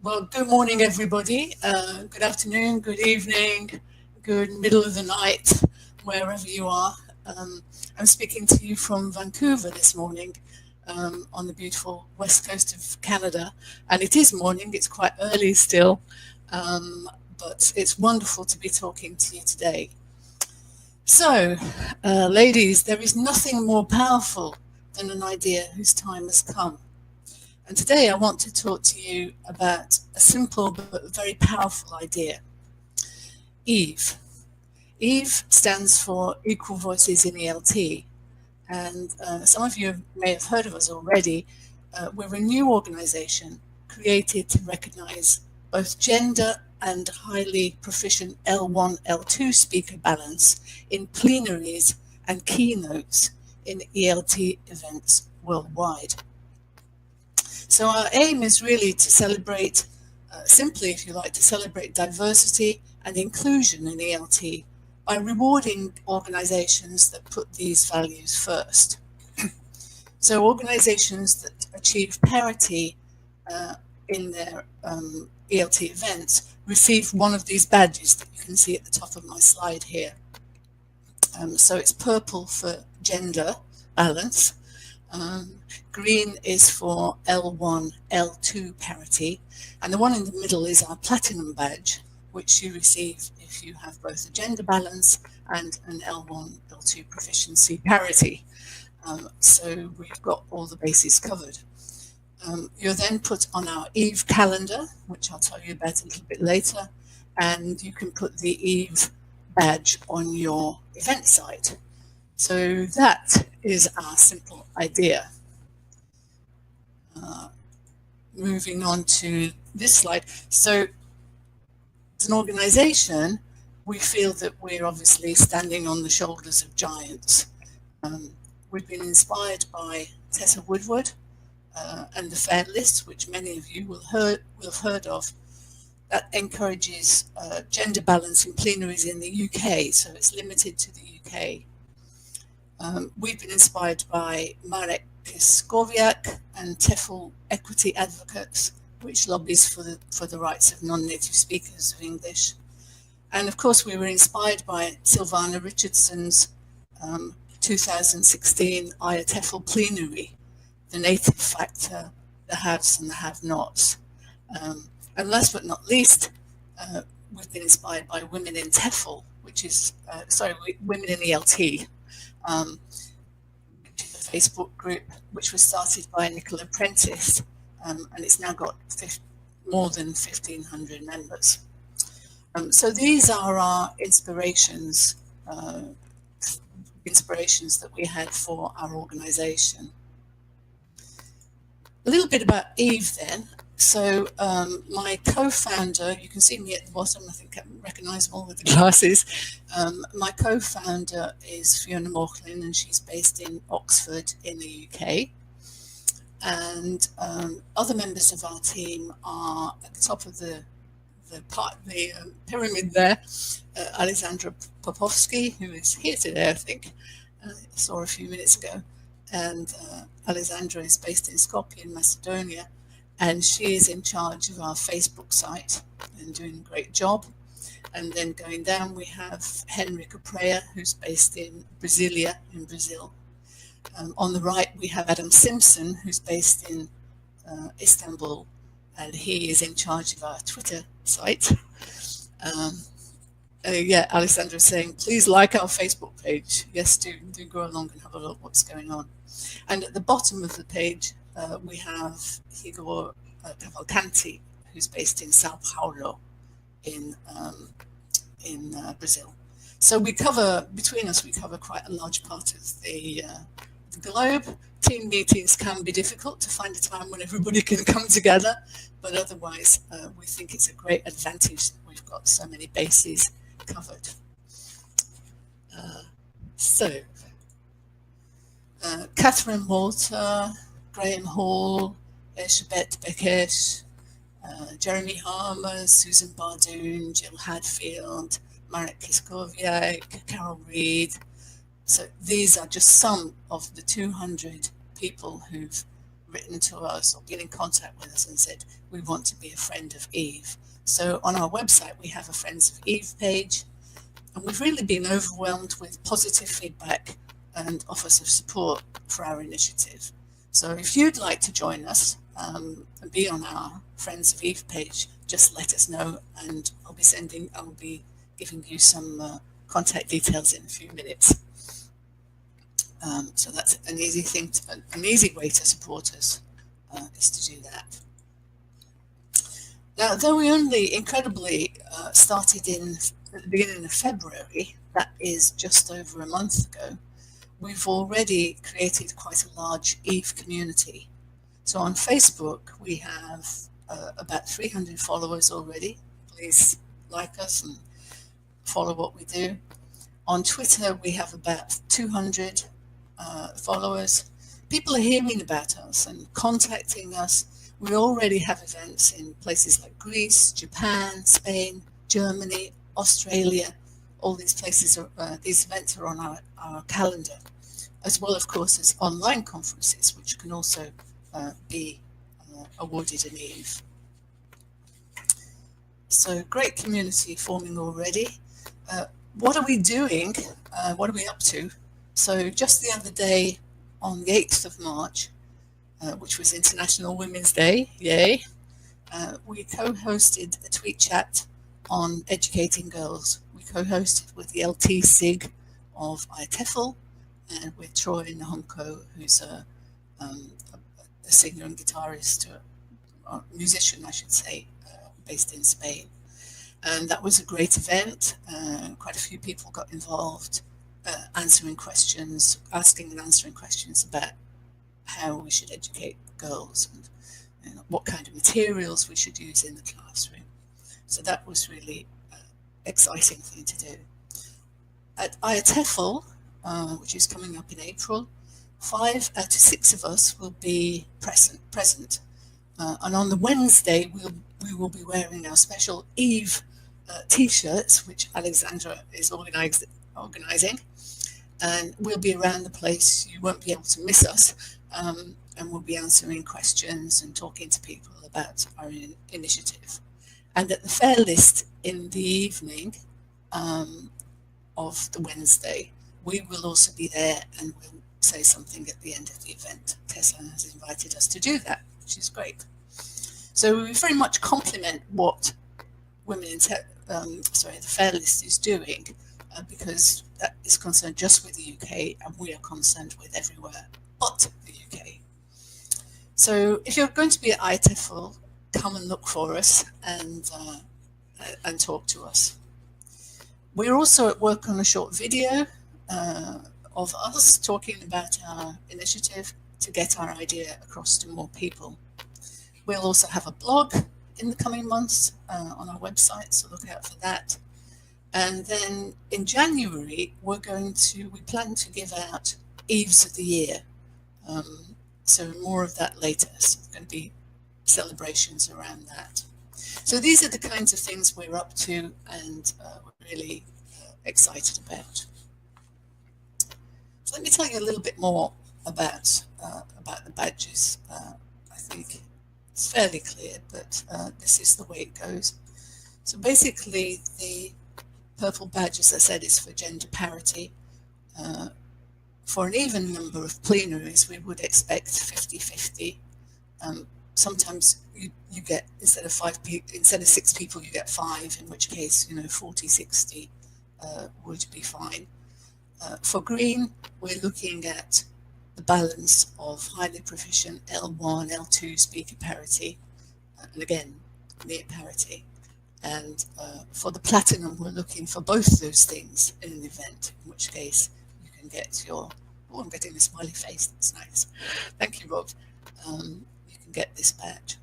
Well, good morning, everybody. Good afternoon, good evening, good middle of the night, wherever you are. I'm speaking to you from Vancouver this morning, on the beautiful west coast of Canada. And it is morning, it's quite early still, but it's wonderful to be talking to you today. So, ladies, there is nothing more powerful than an idea whose time has come. And today I want to talk to you about a simple but very powerful idea. EVE. EVE stands for Equal Voices in ELT. And some of you may have heard of us already. We're a new organization created to recognize both gender and highly proficient L1, L2 speaker balance in plenaries and keynotes in ELT events worldwide. So our aim is really to celebrate, simply if you like, to celebrate diversity and inclusion in ELT by rewarding organizations that put these values first. So organizations that achieve parity in their ELT events receive one of these badges that you can see at the top of my slide here. So it's purple for gender balance. Green is for L1, L2 parity, and the one in the middle is our platinum badge, which you receive if you have both a gender balance and an L1, L2 proficiency parity. So we've got all the bases covered. You're then put on our EVE calendar, which I'll tell you about a little bit later, and you can put the EVE badge on your event site. So that is our simple idea. Moving on to this slide. So as an organization, we feel that we're obviously standing on the shoulders of giants. We've been inspired by Tessa Woodward and the FAIR list, which many of you will have heard of, that encourages gender balance in plenaries in the UK, so it's limited to the UK. We've been inspired by Marek Kiskowiak and TEFL Equity Advocates, which lobbies for the rights of non-native speakers of English. And of course, we were inspired by Silvana Richardson's 2016 IATEFL plenary, the native factor, the haves and the have-nots. And last but not least, we've been inspired by Women in TEFL, which is, Women in ELT, which is a Facebook group which was started by Nicola Prentice, and it's now got more than 1,500 members. So these are our inspirations that we had for our organization. A little bit about EVE then. So my co-founder, you can see me at the bottom, I think I'm recognizable with the glasses. My co-founder is Fiona Morchlin, and she's based in Oxford in the UK. And other members of our team are at the top of the pyramid there. Alexandra Popovsky, who is here today, I think. I saw her a few minutes ago. And Alexandra is based in Skopje in Macedonia, and she is in charge of our Facebook site and doing a great job. And then going down, we have Henrique Preya, who's based in Brasilia, in Brazil. On the right, we have Adam Simpson, who's based in Istanbul, and he is in charge of our Twitter site. Alessandra is saying, please like our Facebook page. Yes, do go along and have a look what's going on. And at the bottom of the page, we have Igor Cavalcanti, who's based in Sao Paulo in Brazil. So between us, we cover quite a large part of the globe. Team meetings can be difficult to find a time when everybody can come together, but otherwise we think it's a great advantage that we've got so many bases covered. Catherine Walter, Graham Hall, Eshabet Bekesh, Jeremy Harmer, Susan Bardoon, Jill Hadfield, Marek Kiskowiak, Carol Reed. So these are just some of the 200 people who've written to us or been in contact with us and said, we want to be a friend of Eve. So on our website, we have a Friends of Eve page, and we've really been overwhelmed with positive feedback and offers of support for our initiative. So if you'd like to join us and be on our Friends of Eve page, just let us know, and I'll be giving you some contact details in a few minutes. So that's an easy way to support us, is to do that. Now, though we only incredibly started at the beginning of February, that is just over a month ago, we've already created quite a large Eve community. So on Facebook, we have about 300 followers already. Please like us and follow what we do. On Twitter, we have about 200 followers. People are hearing about us and contacting us. We already have events in places like Greece, Japan, Spain, Germany, Australia. All these places these events are on our calendar, as well, of course, as online conferences, which can also be awarded an Eve. So great community forming already. What are we doing? What are we up to? So just the other day, on the 8th of March, which was International Women's Day, yay, we co-hosted a tweet chat on educating girls. We co-hosted with the LT SIG of EFL and with Troy Nahonko, who's a singer and guitarist, or musician, I should say, based in Spain. And that was a great event. Quite a few people got involved, asking and answering questions about how we should educate girls and what kind of materials we should use in the classroom. So that was really exciting thing to do. At EFL, which is coming up in April, 5 out of 6 of us will be present. And on the Wednesday, we will be wearing our special Eve T-shirts, which Alexandra is organising, and we'll be around the place. You won't be able to miss us, and we'll be answering questions and talking to people about our initiative. And at the fair list in the evening of the Wednesday, we will also be there and we'll say something at the end of the event. Tessa has invited us to do that, which is great. So we very much complement what Women in Tech, the fair list is doing, because that is concerned just with the UK, and we are concerned with everywhere but the UK. So if you're going to be at EFL, come and look for us and talk to us. We're also at work on a short video of us talking about our initiative to get our idea across to more people. We'll also have a blog in the coming months on our website, so look out for that. And then in January, we plan to give out Eves of the Year. So more of that later. So there's going to be celebrations around that. So these are the kinds of things we're up to and we're really excited about. So let me tell you a little bit more about the badges. I think it's fairly clear, but this is the way it goes. So basically, the purple badge, as I said, is for gender parity. For an even number of plenaries, we would expect 50-50. Sometimes you get, instead of 6 people, you get 5, in which case, 40-60 would be fine. For green, we're looking at the balance of highly proficient L1, L2 speaker parity, and again, near parity. And for the platinum, we're looking for both those things in an event, in which case you can get your, I'm getting a smiley face, that's nice. Thank you, Rob. You can get this badge.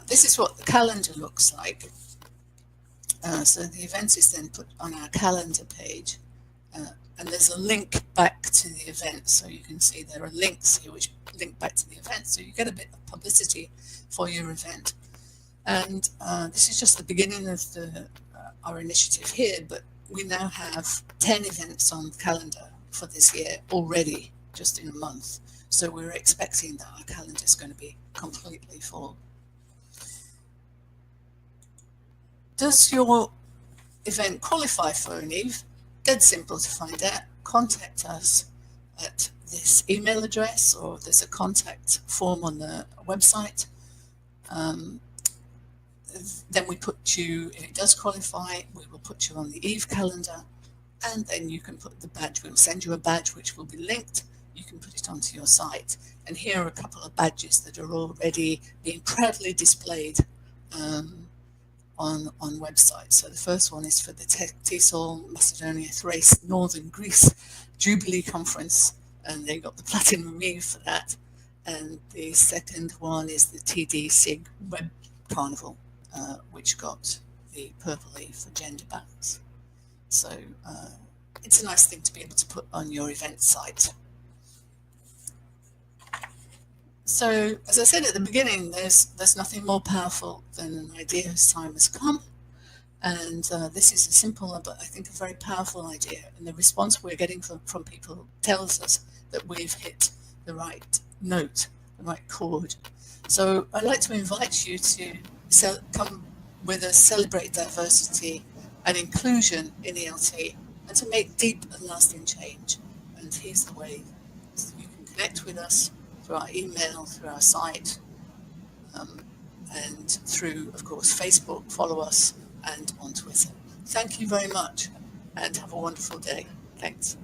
This is what the calendar looks like. So the event is then put on our calendar page, and there's a link back to the event. So you can see there are links here which link back to the event. So you get a bit of publicity for your event. And this is just the beginning of our initiative here, but we now have 10 events on the calendar for this year already. just in a month. So we're expecting that our calendar is going to be completely full. Does your event qualify for an EVE? Dead simple to find out. Contact us at this email address, or there's a contact form on the website. Then we put you, if it does qualify, we will put you on the EVE calendar, and then you can put the badge. We'll send you a badge which will be linked. You can put it onto your site. And here are a couple of badges that are already being proudly displayed on websites. So the first one is for the TESOL Macedonia Thrace Northern Greece Jubilee Conference, and they got the Platinum EVE for that. And the second one is the TD SIG Web Carnival, which got the Purple EVE for gender balance. So it's a nice thing to be able to put on your event site. So, as I said at the beginning, there's nothing more powerful than an idea whose time has come. And this is a simple, but I think a very powerful idea. And the response we're getting from people tells us that we've hit the right note, the right chord. So I'd like to invite you to come with us, celebrate diversity and inclusion in ELT, and to make deep and lasting change. And here's the way. You can connect with us through our email, through our site, and through, of course, Facebook. Follow us, and on Twitter. Thank you very much, and have a wonderful day. Thanks.